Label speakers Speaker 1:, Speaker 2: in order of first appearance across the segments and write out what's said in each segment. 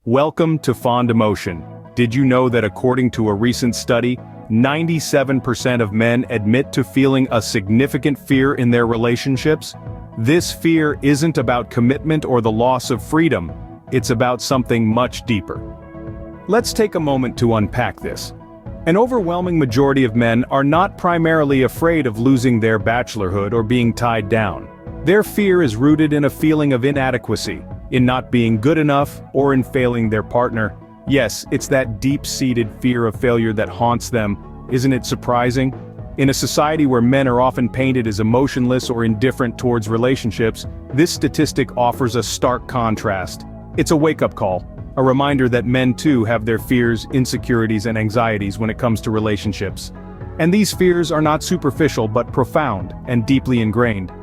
Speaker 1: Welcome to Fond Emotion. Did you know that according to a recent study, 97% of men admit to feeling a significant fear in their relationships? This fear isn't about commitment or the loss of freedom, it's about something much deeper. Let's take a moment to unpack this. An overwhelming majority of men are not primarily afraid of losing their bachelorhood or being tied down. Their fear is rooted in a feeling of inadequacy, in not being good enough, or in failing their partner. Yes, it's that deep-seated fear of failure that haunts them. Isn't it surprising? In a society where men are often painted as emotionless or indifferent towards relationships, this statistic offers a stark contrast. It's a wake-up call, a reminder that men too have their fears, insecurities, and anxieties when it comes to relationships. And these fears are not superficial but profound and deeply ingrained.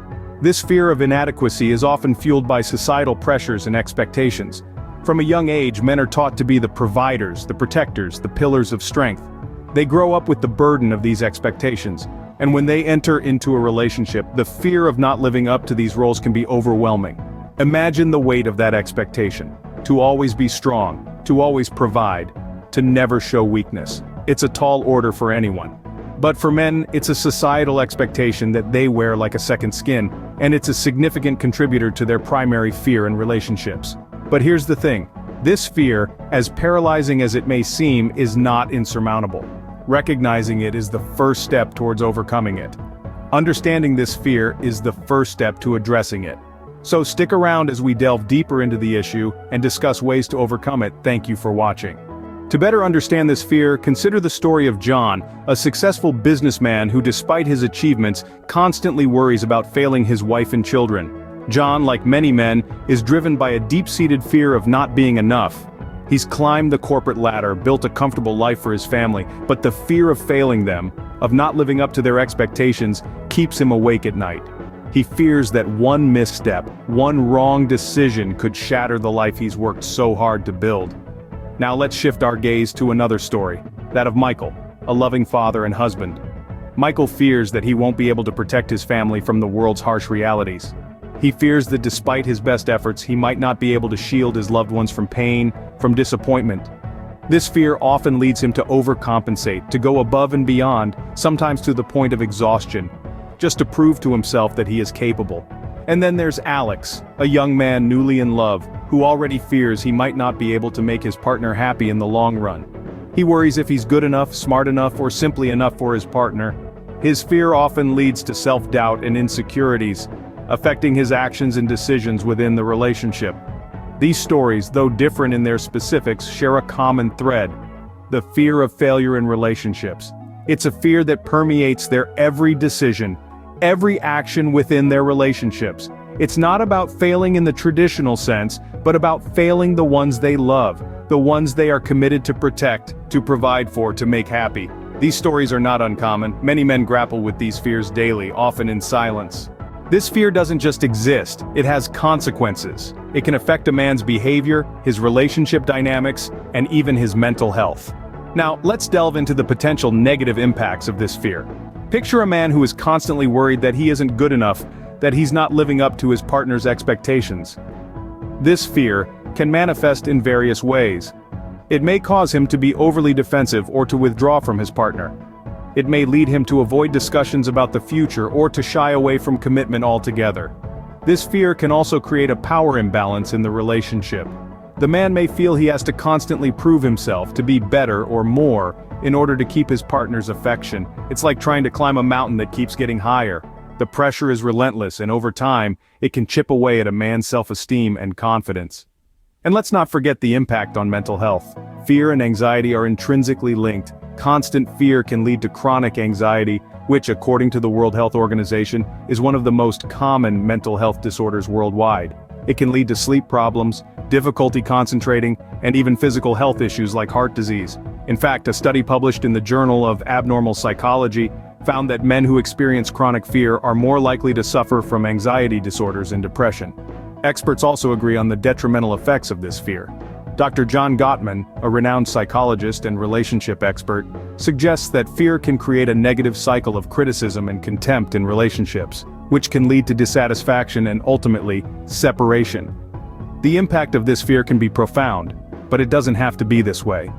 Speaker 1: This fear of inadequacy is often fueled by societal pressures and expectations. From a young age, men are taught to be the providers, the protectors, the pillars of strength. They grow up with the burden of these expectations, and when they enter into a relationship, the fear of not living up to these roles can be overwhelming. Imagine the weight of that expectation. To always be strong, to always provide, to never show weakness. It's a tall order for anyone. But for men, it's a societal expectation that they wear like a second skin, and it's a significant contributor to their primary fear in relationships. But here's the thing, this fear, as paralyzing as it may seem, is not insurmountable. Recognizing it is the first step towards overcoming it. Understanding this fear is the first step to addressing it. So stick around as we delve deeper into the issue and discuss ways to overcome it. Thank you for watching. To better understand this fear, consider the story of John, a successful businessman who, despite his achievements, constantly worries about failing his wife and children. John, like many men, is driven by a deep-seated fear of not being enough. He's climbed the corporate ladder, built a comfortable life for his family, but the fear of failing them, of not living up to their expectations, keeps him awake at night. He fears that one misstep, one wrong decision could shatter the life he's worked so hard to build. Now let's shift our gaze to another story, that of Michael, a loving father and husband. Michael fears that he won't be able to protect his family from the world's harsh realities. He fears that despite his best efforts, he might not be able to shield his loved ones from pain, from disappointment. This fear often leads him to overcompensate, to go above and beyond, sometimes to the point of exhaustion, just to prove to himself that he is capable. And then there's Alex, a young man newly in love, who already fears he might not be able to make his partner happy in the long run. He worries if he's good enough, smart enough, or simply enough for his partner. His fear often leads to self-doubt and insecurities, affecting his actions and decisions within the relationship. These stories, though different in their specifics, share a common thread: the fear of failure in relationships. It's a fear that permeates their every decision, every action within their relationships. It's not about failing in the traditional sense, but about failing the ones they love, the ones they are committed to protect, to provide for, to make happy. These stories are not uncommon. Many men grapple with these fears daily, often in silence. This fear doesn't just exist, it has consequences. It can affect a man's behavior, his relationship dynamics, and even his mental health. Now, let's delve into the potential negative impacts of this fear. Picture a man who is constantly worried that he isn't good enough, that he's not living up to his partner's expectations. This fear can manifest in various ways. It may cause him to be overly defensive or to withdraw from his partner. It may lead him to avoid discussions about the future or to shy away from commitment altogether. This fear can also create a power imbalance in the relationship. The man may feel he has to constantly prove himself, to be better or more, in order to keep his partner's affection. It's like trying to climb a mountain that keeps getting higher. The pressure is relentless, and over time, it can chip away at a man's self-esteem and confidence. And let's not forget the impact on mental health. Fear and anxiety are intrinsically linked. Constant fear can lead to chronic anxiety, which, according to the World Health Organization, is one of the most common mental health disorders worldwide. It can lead to sleep problems, difficulty concentrating, and even physical health issues like heart disease. In fact, a study published in the Journal of Abnormal Psychology found that men who experience chronic fear are more likely to suffer from anxiety disorders and depression. Experts also agree on the detrimental effects of this fear. Dr. John Gottman, a renowned psychologist and relationship expert, suggests that fear can create a negative cycle of criticism and contempt in relationships, which can lead to dissatisfaction and ultimately, separation. The impact of this fear can be profound. but it doesn't have to be this way.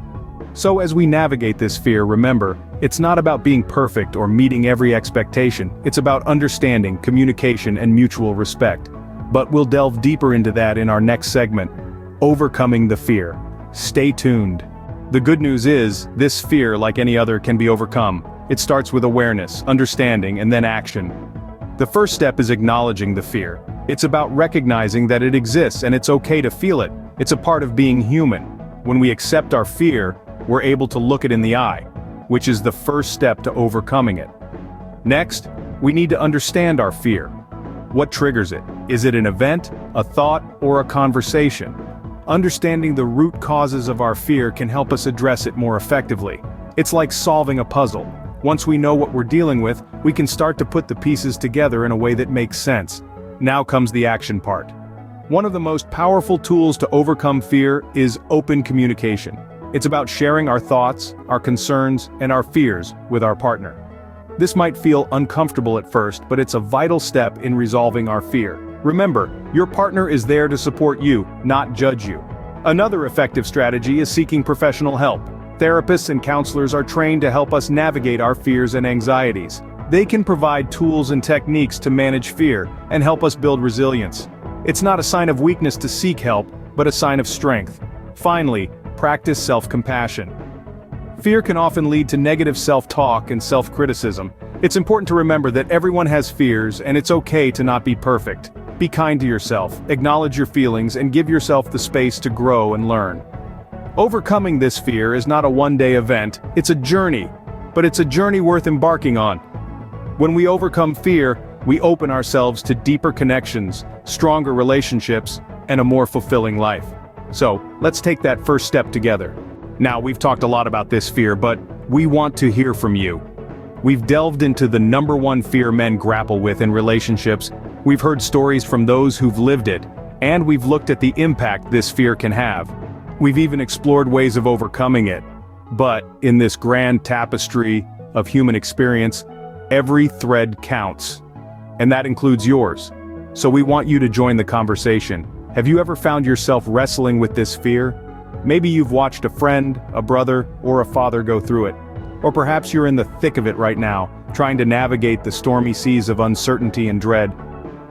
Speaker 1: So as we navigate this fear, remember, it's not about being perfect or meeting every expectation, it's about understanding, communication, and mutual respect. But we'll delve deeper into that in our next segment, Overcoming the Fear. Stay tuned. The good news is, this fear, like any other, can be overcome. It starts with awareness, understanding, and then action. The first step is acknowledging the fear. It's about recognizing that it exists and it's okay to feel it. It's a part of being human. When we accept our fear, we're able to look it in the eye, which is the first step to overcoming it. Next, we need to understand our fear. What triggers it? Is it an event, a thought, or a conversation? Understanding the root causes of our fear can help us address it more effectively. It's like solving a puzzle. Once we know what we're dealing with, we can start to put the pieces together in a way that makes sense. Now comes the action part. One of the most powerful tools to overcome fear is open communication. It's about sharing our thoughts, our concerns, and our fears with our partner. This might feel uncomfortable at first, but it's a vital step in resolving our fear. Remember, your partner is there to support you, not judge you. Another effective strategy is seeking professional help. Therapists and counselors are trained to help us navigate our fears and anxieties. They can provide tools and techniques to manage fear and help us build resilience. It's not a sign of weakness to seek help, but a sign of strength. Finally, practice self-compassion. Fear can often lead to negative self-talk and self-criticism. It's important to remember that everyone has fears and it's okay to not be perfect. Be kind to yourself, acknowledge your feelings, and give yourself the space to grow and learn. Overcoming this fear is not a one-day event, it's a journey, but it's a journey worth embarking on. When we overcome fear, we open ourselves to deeper connections, stronger relationships, and a more fulfilling life. So, let's take that first step together. Now, we've talked a lot about this fear, but we want to hear from you. We've delved into the number one fear men grapple with in relationships, we've heard stories from those who've lived it, and we've looked at the impact this fear can have. We've even explored ways of overcoming it. But, in this grand tapestry of human experience, every thread counts. And that includes yours. So we want you to join the conversation. Have you ever found yourself wrestling with this fear? Maybe you've watched a friend, a brother, or a father go through it. Or perhaps you're in the thick of it right now, trying to navigate the stormy seas of uncertainty and dread.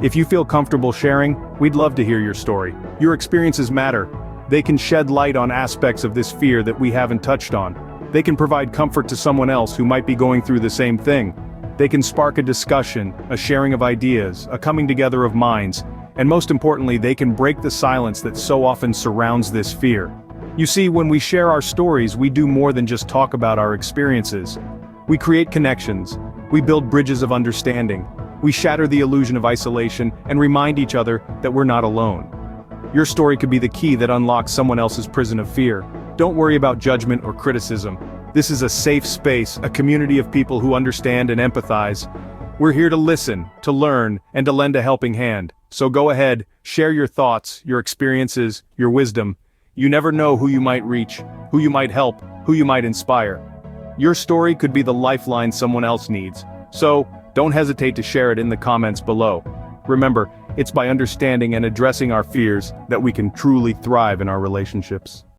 Speaker 1: If you feel comfortable sharing, we'd love to hear your story. Your experiences matter. They can shed light on aspects of this fear that we haven't touched on. They can provide comfort to someone else who might be going through the same thing. They can spark a discussion, a sharing of ideas, a coming together of minds, and most importantly, they can break the silence that so often surrounds this fear. You see, when we share our stories, we do more than just talk about our experiences. We create connections, we build bridges of understanding, we shatter the illusion of isolation and remind each other that we're not alone. Your story could be the key that unlocks someone else's prison of fear. Don't worry about judgment or criticism. This is a safe space, a community of people who understand and empathize. We're here to listen, to learn, and to lend a helping hand. So go ahead, share your thoughts, your experiences, your wisdom. You never know who you might reach, who you might help, who you might inspire. Your story could be the lifeline someone else needs. So, don't hesitate to share it in the comments below. Remember, it's by understanding and addressing our fears that we can truly thrive in our relationships.